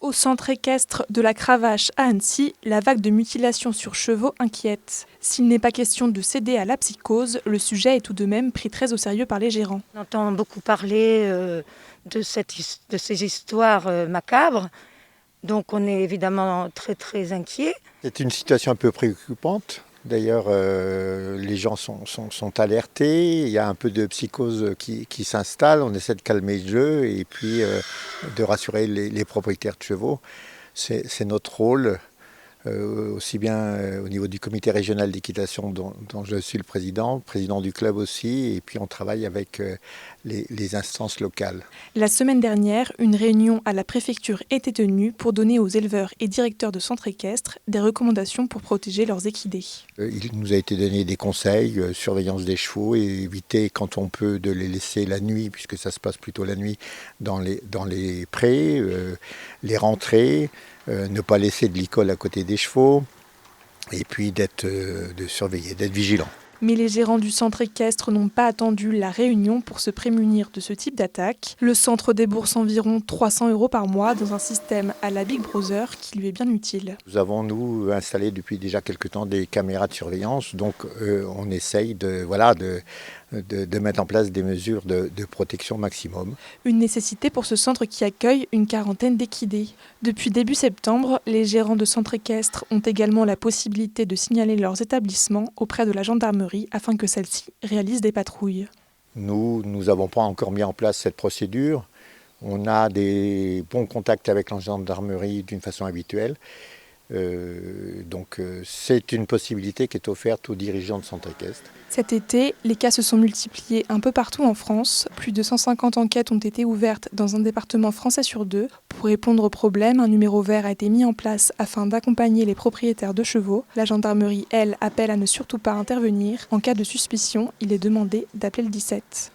Au centre équestre de la Cravache à Annecy, la vague de mutilations sur chevaux inquiète. S'il n'est pas question de céder à la psychose, le sujet est tout de même pris très au sérieux par les gérants. On entend beaucoup parler de ces histoires macabres, donc on est évidemment très très inquiet. C'est une situation un peu préoccupante. D'ailleurs, les gens sont alertés, il y a un peu de psychose qui s'installe, on essaie de calmer le jeu et puis de rassurer les propriétaires de chevaux. C'est notre rôle, aussi bien au niveau du comité régional d'équitation dont je suis le président du club aussi, et puis on travaille avec les instances locales. La semaine dernière, une réunion à la préfecture était tenue pour donner aux éleveurs et directeurs de centres équestres des recommandations pour protéger leurs équidés. Il nous a été donné des conseils, surveillance des chevaux et éviter quand on peut de les laisser la nuit, puisque ça se passe plutôt la nuit, dans les prés, les rentrées, ne pas laisser de licol à côté des chevaux, et puis de surveiller, d'être vigilant. Mais les gérants du centre équestre n'ont pas attendu la réunion pour se prémunir de ce type d'attaque. Le centre débourse environ 300 € par mois dans un système à la Big Brother qui lui est bien utile. Nous avons, installé depuis déjà quelques temps des caméras de surveillance, donc on essaye de mettre en place des mesures de protection maximum. Une nécessité pour ce centre qui accueille une quarantaine d'équidés. Depuis début septembre, les gérants de centres équestres ont également la possibilité de signaler leurs établissements auprès de la gendarmerie afin que celle-ci réalise des patrouilles. Nous n'avons pas encore mis en place cette procédure. On a des bons contacts avec la gendarmerie d'une façon habituelle. Donc c'est une possibilité qui est offerte aux dirigeants de centres équestres. Cet été, les cas se sont multipliés un peu partout en France. Plus de 150 enquêtes ont été ouvertes dans un département français sur 2. Pour répondre aux problèmes, un numéro vert a été mis en place afin d'accompagner les propriétaires de chevaux. La gendarmerie, elle, appelle à ne surtout pas intervenir. En cas de suspicion, il est demandé d'appeler le 17.